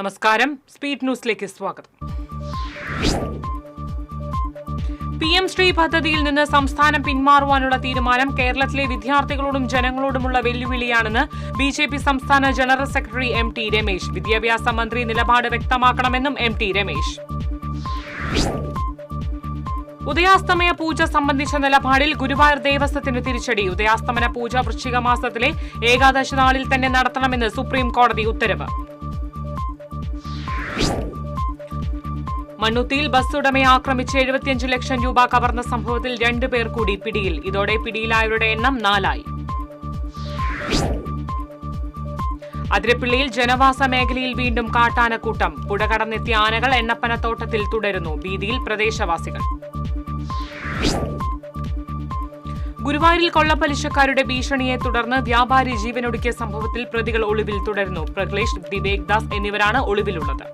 നമസ്കാരം. സ്പീഡ് ന്യൂസിലേക്ക് സ്വാഗതം. PM ശ്രീ പദ്ധതിയിൽ നിന്ന് സംസ്ഥാനം പിന്മാറുവാനുള്ള തീരുമാനം കേരളത്തിലെ വിദ്യാർത്ഥികളോടും ജനങ്ങളോടുമുള്ള വെല്ലുവിളിയാണെന്ന് BJP സംസ്ഥാന ജനറൽ സെക്രട്ടറി MT രമേശ്. വിദ്യാഭ്യാസ മന്ത്രി നിലപാട് വ്യക്തമാക്കണമെന്നും MT രമേശ്. ഉദയാസ്തമയ പൂജ സംബന്ധിച്ച നിലപാടിൽ ഗുരുവായൂർ ദേവസ്വത്തിന് തിരിച്ചടി. ഉദയാസ്തമന പൂജ വൃശ്ചിക മാസത്തിലെ ഏകാദശി നാളിൽ തന്നെ നടത്തണമെന്ന് സുപ്രീം കോടതി ഉത്തരവ്. മണ്ണുത്തിയിൽ ബസ് ഉടമയെ ആക്രമിച്ച് 75 ലക്ഷം രൂപ കവർന്ന സംഭവത്തിൽ 2 പേർ കൂടി പിടിയിൽ. ഇതോടെ പിടിയിലായവരുടെ എണ്ണം 4 ആയി. അതിരപ്പിള്ളിയിൽ ജനവാസ മേഖലയിൽ വീണ്ടും കാട്ടാനക്കൂട്ടം. പുഴ കടന്നെത്തിയ ആനകൾ എണ്ണപ്പനത്തോട്ടത്തിൽ തുടരുന്നു. ഭീതിയിൽ പ്രദേശവാസികൾ. ഗുരുവായൂരിൽ കൊള്ളപ്പലിശക്കാരുടെ ഭീഷണിയെ തുടർന്ന് വ്യാപാരി ജീവനൊടുക്കിയ സംഭവത്തിൽ പ്രതികൾ ഒളിവിൽ തുടരുന്നു. പ്രഗ്ലേഷ്, ദിവേക് ദാസ് എന്നിവരാണ് ഒളിവിലുള്ളത്.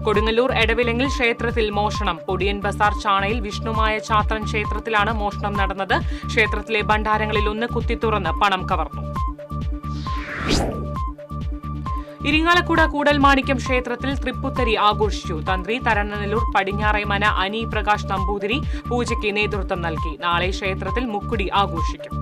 കൊടുങ്ങല്ലൂർ എടവിലങ്ങിൽ ക്ഷേത്രത്തിൽ മോഷണം. പൊടിയൻ ബസാർ ചാണയിൽ വിഷ്ണുമായ ചാത്രൻ ക്ഷേത്രത്തിലാണ് മോഷണം നടന്നത്. ക്ഷേത്രത്തിലെ ഭണ്ഡാരങ്ങളിൽ ഒന്ന് കുത്തിത്തുറന്ന് പണം കവർന്നു. ഇരിങ്ങാലക്കുട കൂടൽമാണിക്യം ക്ഷേത്രത്തിൽ തൃപ്പുത്തരി ആഘോഷിച്ചു. തന്ത്രി തരണനല്ലൂർ പടിഞ്ഞാറേമന അനി പ്രകാശ് നമ്പൂതിരി പൂജയ്ക്ക് നേതൃത്വം നൽകി. നാളെ ക്ഷേത്രത്തിൽ മുക്കുടി ആഘോഷിക്കും.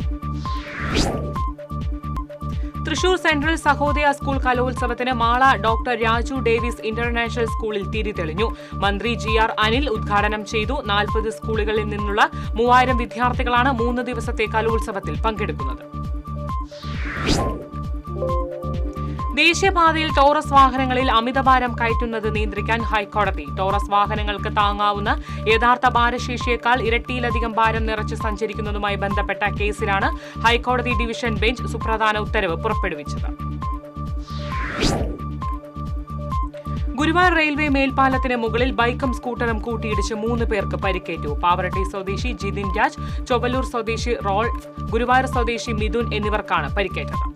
തൃശൂർ സെൻട്രൽ സഹോദയ സ്കൂൾ കലോത്സവത്തിന് Mala doctor Raju Davis international സ്കൂളിൽ തിരിതെളിഞ്ഞു. മന്ത്രി GR അനിൽ ഉദ്ഘാടനം ചെയ്തു. 40 സ്കൂളുകളിൽ നിന്നുള്ള 3000 വിദ്യാർത്ഥികളാണ് 3 ദിവസത്തെ കലോത്സവത്തിൽ പങ്കെടുക്കുന്നത്. ദേശീയപാതയിൽ ടോറസ് വാഹനങ്ങളിൽ അമിതഭാരം കയറ്റുന്നത് നിയന്ത്രിക്കാൻ ഹൈക്കോടതി. ടോറസ് വാഹനങ്ങൾക്ക് താങ്ങാവുന്ന യഥാർത്ഥ ഭാരശേഷിയേക്കാൾ ഇരട്ടിയിലധികം ഭാരം നിറച്ച് സഞ്ചരിക്കുന്നതുമായി ബന്ധപ്പെട്ട കേസിലാണ് ഹൈക്കോടതി ഡിവിഷൻ ബെഞ്ച് സുപ്രധാന ഉത്തരവ് പുറപ്പെടുവിച്ചത്. ഗുരുവായൂർ റെയിൽവേ മേൽപ്പാലത്തിന് മുകളിൽ ബൈക്കും സ്കൂട്ടറും കൂട്ടിയിടിച്ച് 3 പേർക്ക് പരിക്കേറ്റു. പാവറട്ടി സ്വദേശി ജിതിൻ രാജ്, ചൊവ്വലൂർ സ്വദേശി റോൾഫ്, ഗുരുവായൂർ സ്വദേശി മിഥുൻ എന്നിവർക്കാണ് പരിക്കേറ്റത്.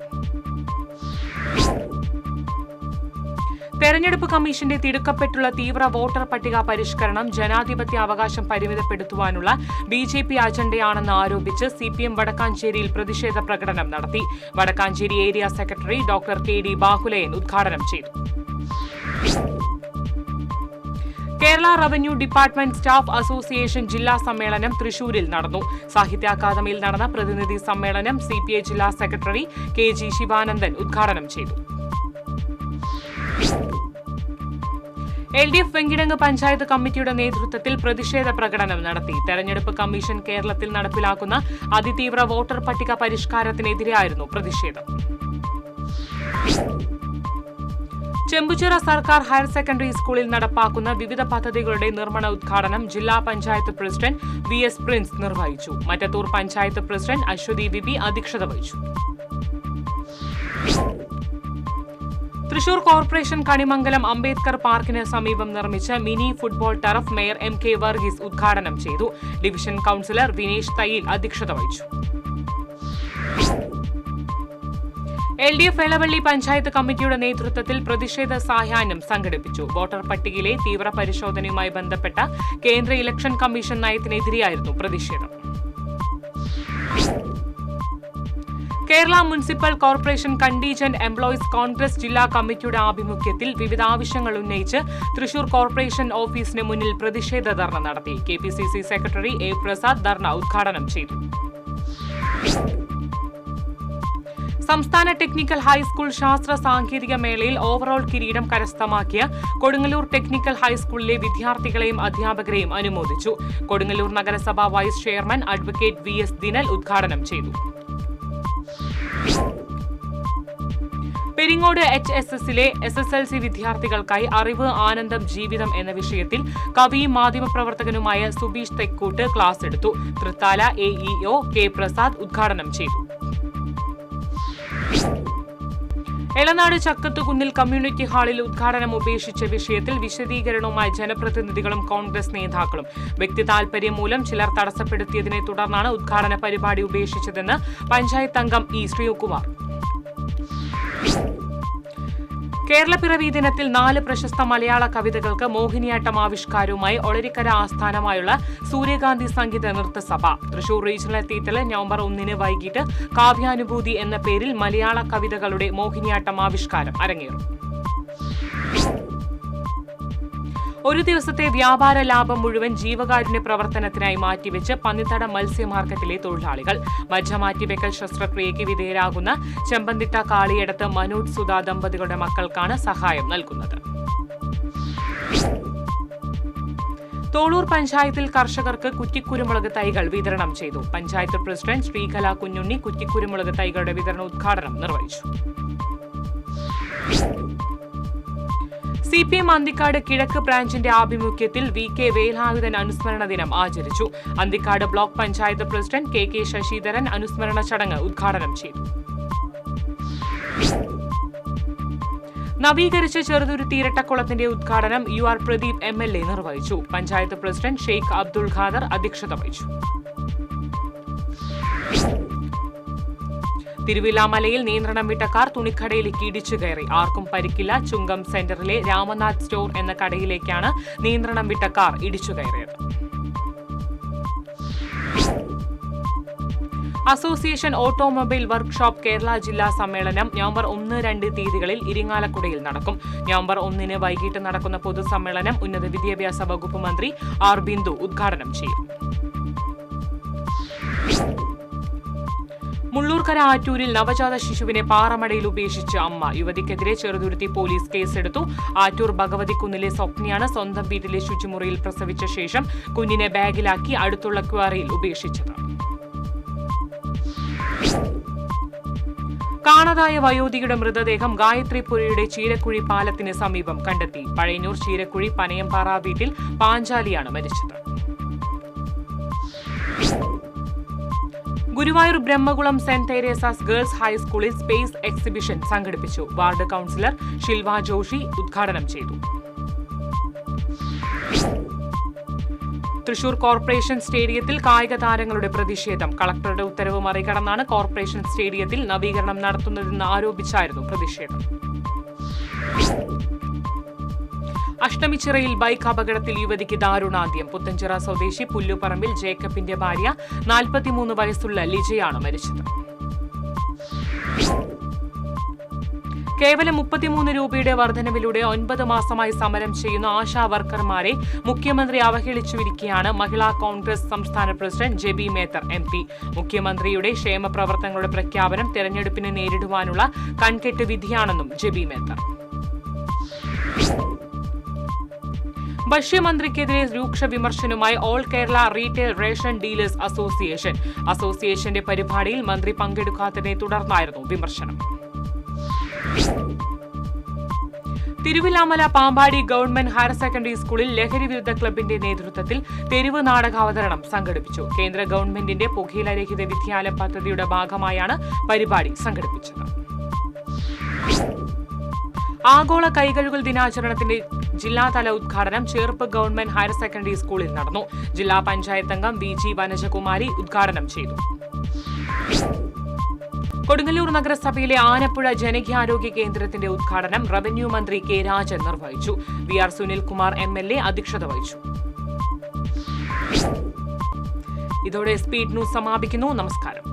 തെരഞ്ഞെടുപ്പ് കമ്മീഷന്റെ തിടുക്കപ്പെട്ടുള്ള തീവ്ര വോട്ടർ പട്ടിക പരിഷ്കരണം ജനാധിപത്യ അവകാശം പരിമിതപ്പെടുത്തുവാനുള്ള BJP അജണ്ടയാണെന്ന് ആരോപിച്ച് CPM വടക്കാഞ്ചേരിയിൽ പ്രതിഷേധ പ്രകടനം നടത്തി. Vadakkanchery area secretary doctor KD Bahulayan ഉദ്ഘാടനം ചെയ്തു. Kerala revenue department staff association ജില്ലാ സമ്മേളനം തൃശൂരിൽ നടന്നു. സാഹിത്യ അക്കാദമിയിൽ നടന്ന പ്രതിനിധി സമ്മേളനം CPI ജില്ലാ സെക്രട്ടറി KG ശിവാനന്ദൻ ഉദ്ഘാടനം ചെയ്തു. LDF വെങ്കിടങ്ങ് പഞ്ചായത്ത് കമ്മിറ്റിയുടെ നേതൃത്വത്തിൽ പ്രതിഷേധ പ്രകടനം നടത്തി. തെരഞ്ഞെടുപ്പ് കമ്മീഷൻ കേരളത്തിൽ നടപ്പിലാക്കുന്ന അതിതീവ്ര വോട്ടർ പട്ടിക പരിഷ്കാരത്തിനെതിരെയായിരുന്നു പ്രതിഷേധം. ചെമ്പുച്ചിറ സർക്കാർ ഹയർ സെക്കൻഡറി സ്കൂളിൽ നടപ്പാക്കുന്ന വിവിധ പദ്ധതികളുടെ നിർമ്മാണ ഉദ്ഘാടനം ജില്ലാ പഞ്ചായത്ത് പ്രസിഡന്റ് VS പ്രിൻസ് നിർവഹിച്ചു. മറ്റത്തൂർ പഞ്ചായത്ത് പ്രസിഡന്റ് അശ്വതി വിബി അധ്യക്ഷത വഹിച്ചു. തൃശൂർ കോർപ്പറേഷൻ കണിമംഗലം അംബേദ്കർ പാർക്കിന് സമീപം നിർമ്മിച്ച mini football turf mayor MK Varghese ഉദ്ഘാടനം ചെയ്തു. ഡിവിഷൻ കൌൺസിലർ വിനേഷ് തയ്യിൽ അധ്യക്ഷത വഹിച്ചു. LDF എളവള്ളി പഞ്ചായത്ത് കമ്മിറ്റിയുടെ നേതൃത്വത്തിൽ പ്രതിഷേധ സായാഹ്നം സംഘടിപ്പിച്ചു. വോട്ടർ പട്ടികയിലെ തീവ്ര പരിശോധനയുമായി ബന്ധപ്പെട്ട കേന്ദ്ര ഇലക്ഷൻ കമ്മീഷൻ നയത്തിനെതിരെയായിരുന്നു പ്രതിഷേധം. Kerala municipal corporation contingent employees Congress ജില്ലാ കമ്മിറ്റിയുടെ ആഭിമുഖ്യത്തിൽ വിവിധ ആവശ്യങ്ങൾ ഉന്നയിച്ച് തൃശൂർ കോർപ്പറേഷൻ ഓഫീസിന് മുന്നിൽ പ്രതിഷേധ ധർണ നടത്തി. KPCC സെക്രട്ടറി A പ്രസാദ് ധർണ ഉദ്ഘാടനം ചെയ്തു. സംസ്ഥാന ടെക്നിക്കൽ ഹൈസ്കൂൾ ശാസ്ത്ര സാങ്കേതിക മേളയിൽ ഓവറോൾ കിരീടം കരസ്ഥമാക്കിയ കൊടുങ്ങല്ലൂർ ടെക്നിക്കൽ ഹൈസ്കൂളിലെ വിദ്യാർത്ഥികളെയും അധ്യാപകരെയും അനുമോദിച്ചു. കൊടുങ്ങല്ലൂർ നഗരസഭ vice chairman advocate VS Dinal ഉദ്ഘാടനം ചെയ്തു. പെരിങ്ങോട് HSSലെ SSLC വിദ്യാർത്ഥികൾക്കായി അറിവ് ആനന്ദം ജീവിതം എന്ന വിഷയത്തിൽ കവിയും മാധ്യമപ്രവർത്തകനുമായ സുബീഷ് തെക്കൂട്ട് ക്ലാസ് എടുത്തു. തൃത്താല AEO K പ്രസാദ് ഉദ്ഘാടനം ചെയ്തു. എളനാട് ചക്കത്തുകുന്നിൽ കമ്മ്യൂണിറ്റി ഹാളിൽ ഉദ്ഘാടനം ഉപേക്ഷിച്ച വിഷയത്തിൽ വിശദീകരണവുമായി ജനപ്രതിനിധികളും കോൺഗ്രസ് നേതാക്കളും. വ്യക്തി താൽപര്യം മൂലം ചിലർ തടസ്സപ്പെടുത്തിയതിനെ തുടർന്നാണ് ഉദ്ഘാടന പരിപാടി ഉപേക്ഷിച്ചതെന്ന് പഞ്ചായത്ത് അംഗം E ശ്രീകുമാർ. കേരളപ്പിറവി ദിനത്തിൽ 4 പ്രശസ്ത മലയാള കവിതകൾക്ക് മോഹിനിയാട്ടം ആവിഷ്കാരവുമായി ഒളരിക്കര ആസ്ഥാനമായുള്ള സൂര്യകാന്തി സംഗീത നൃത്തസഭ. തൃശൂർ റീജിയണൽ തിയേറ്ററിൽ നവംബർ 1 വൈകിട്ട് കാവ്യാനുഭൂതി എന്ന പേരിൽ മലയാള കവിതകളുടെ മോഹിനിയാട്ടം ആവിഷ്കാരം അരങ്ങേറും. ഒരു ദിവസത്തെ വ്യാപാര ലാഭം മുഴുവൻ ജീവകാരുണ്യ പ്രവർത്തനത്തിനായി മാറ്റിവെച്ച് പന്നിത്തട മത്സ്യ മാർക്കറ്റിലെ തൊഴിലാളികൾ. മജ്ജ മാറ്റിവെക്കൽ ശസ്ത്രക്രിയയ്ക്ക് വിധേയരാകുന്ന ചെമ്പന്തിട്ട കാളിയടത്ത് മനോജ് സുധ ദമ്പതികളുടെ മക്കൾക്കാണ് സഹായം നൽകുന്നത്. തോളൂർ പഞ്ചായത്തിൽ കർഷകർക്ക് കുറ്റിക്കുരുമുളക് തൈകൾ വിതരണം ചെയ്തു. പഞ്ചായത്ത് പ്രസിഡന്റ് ശ്രീകല കുഞ്ഞുണ്ണി കുറ്റിക്കുരുമുളക് തൈകളുടെ വിതരണോദ്ഘാടനം നിർവഹിച്ചു. CPM അന്തിക്കാട് കിഴക്ക് ബ്രാഞ്ചിന്റെ ആഭിമുഖ്യത്തിൽ VK വേലായുധൻ അനുസ്മരണ ദിനം ആചരിച്ചു. Anthikad block panchayat president KK Sasidharan അനുസ്മരണ ചടങ്ങ് ഉദ്ഘാടനം ചെയ്തു. നവീകരിച്ച ചെറുതുരുത്തി ഇരട്ടക്കുളത്തിന്റെ ഉദ്ഘാടനം UR പ്രദീപ് MLA നിർവഹിച്ചു. പഞ്ചായത്ത് പ്രസിഡന്റ് ഷെയ്ഖ് അബ്ദുൾ ഖാദർ അധ്യക്ഷത വഹിച്ചു. തിരുവില്ലാമലയിൽ നിയന്ത്രണം വിട്ട കാർ തുണിക്കടയിലേക്ക് ഇടിച്ചു കയറി. ആർക്കും പരിക്കില്ല. ചുങ്കം സെന്ററിലെ രാമനാഥ് സ്റ്റോർ എന്ന കടയിലേക്കാണ് നിയന്ത്രണം വിട്ട കാർ ഇടിച്ചു കയറിയത്. അസോസിയേഷൻ ഓട്ടോമൊബൈൽ വർക്ക്ഷോപ്പ് കേരള ജില്ലാ സമ്മേളനം നവംബർ 1, 2 തീയതികളിൽ ഇരിങ്ങാലക്കുടയിൽ നടക്കും. നവംബർ 1 വൈകിട്ട് നടക്കുന്ന പൊതുസമ്മേളനം ഉന്നത വിദ്യാഭ്യാസ വകുപ്പ് മന്ത്രി R. ബിന്ദു ഉദ്ഘാടനം ചെയ്യും. മുള്ളൂർക്കര ആറ്റൂരിൽ നവജാത ശിശുവിനെ പാറമടയിൽ ഉപേക്ഷിച്ച അമ്മ. യുവതിക്കെതിരെ ചെറുതുരുത്തി പോലീസ് കേസെടുത്തു. ആറ്റൂർ ഭഗവതിക്കുന്നിലെ സ്വപ്നയാണ് സ്വന്തം വീട്ടിലെ ശുചിമുറിയിൽ പ്രസവിച്ച ശേഷം കുഞ്ഞിനെ ബാഗിലാക്കി അടുത്തുള്ള ക്വാറിയിൽ ഉപേക്ഷിച്ചത്. കാണാതായ വയോധികയുടെ മൃതദേഹം ഗായത്രിപുരയുടെ ചീരക്കുഴി പാലത്തിന് സമീപം കണ്ടെത്തി. പഴയന്നൂർ ചീരക്കുഴി പനയംപാറ വീട്ടിൽ പാഞ്ചാലിയാണ് മരിച്ചത്. Guruvayur Brahmakulam saint Teresa's girls ഹൈസ്കൂളിൽ സ്പേസ് എക്സിബിഷൻ സംഘടിപ്പിച്ചു. വാർഡ് കൌൺസിലർ ഷിൽവ ജോഷി ഉദ്ഘാടനം ചെയ്തു. തൃശൂർ കോർപ്പറേഷൻ സ്റ്റേഡിയത്തിൽ കായിക താരങ്ങളുടെ പ്രതിഷേധം. കളക്ടറുടെ ഉത്തരവ് മറികടന്നാണ് കോർപ്പറേഷൻ സ്റ്റേഡിയത്തിൽ നവീകരണം നടത്തുന്നതെന്ന് ആരോപിച്ചായിരുന്നു പ്രതിഷേധം. അഷ്ടമിച്ചിറയിൽ ബൈക്ക് അപകടത്തിൽ യുവതിക്ക് ദാരുണാന്ത്യം. പുത്തഞ്ചിറ സ്വദേശി പുല്ലുപറമ്പിൽ ജേക്കബിന്റെ ഭാര്യ 43 വയസ്സുള്ള ലിജയാണ് മരിച്ചത്. കേവലം 33 രൂപയുടെ വർധനവിലൂടെ 9 മാസമായി സമരം ചെയ്യുന്ന ആശാ വർക്കർമാരെ മുഖ്യമന്ത്രി അവഹേളിച്ചുവിരിക്കുകയാണ് മഹിളാ കോൺഗ്രസ് സംസ്ഥാന പ്രസിഡന്റ് ജെബി മേത്തർ MP. മുഖ്യമന്ത്രിയുടെ ക്ഷേമ പ്രവർത്തനങ്ങളുടെ പ്രഖ്യാപനം തെരഞ്ഞെടുപ്പിനെ നേരിടുവാനുള്ള കൺകെട്ട് വിധിയാണെന്നും ജെബി മേത്തർ. ഭക്ഷ്യമന്ത്രിക്കെതിരെ രൂക്ഷ വിമർശനവുമായി all Kerala retail ration dealers association. അസോസിയേഷന്റെ പരിപാടിയിൽ മന്ത്രി പങ്കെടുക്കാത്തതിനെ തുടർന്നായിരുന്നു വിമർശനം. Thiruvilwamala Pampady government higher secondary സ്കൂളിൽ ലഹരി വിരുദ്ധ ക്ലബിന്റെ നേതൃത്വത്തിൽ തെരുവ് നാടകാവതരണം സംഘടിപ്പിച്ചു. കേന്ദ്ര ഗവൺമെന്റിന്റെ പുകയിലരഹിത വിദ്യാലയ പദ്ധതിയുടെ ഭാഗമായാണ് പരിപാടി സംഘടിപ്പിച്ചത്. ആഗോള കൈകഴുകൽ ദിനാചരണത്തിന്റെ ജില്ലാതല ഉദ്ഘാടനം ചേർപ്പ് ഗവൺമെന്റ് ഹയർ സെക്കൻഡറി സ്കൂളിൽ നടന്നു. ജില്ലാ പഞ്ചായത്ത് അംഗം VG വനജകുമാരി ഉദ്ഘാടനം ചെയ്തു. കൊടുങ്ങല്ലൂർ നഗരസഭയിലെ ആനപ്പുഴ ജനകീയാരോഗ്യ കേന്ദ്രത്തിന്റെ ഉദ്ഘാടനം റവന്യൂ മന്ത്രി K. രാജൻ നിർവഹിച്ചു. VR സുനിൽകുമാർ MLA അധ്യക്ഷത വഹിച്ചു. ഇതോടെ സ്പീഡ് ന്യൂസ് സമാപിക്കുന്നു. നമസ്കാരം.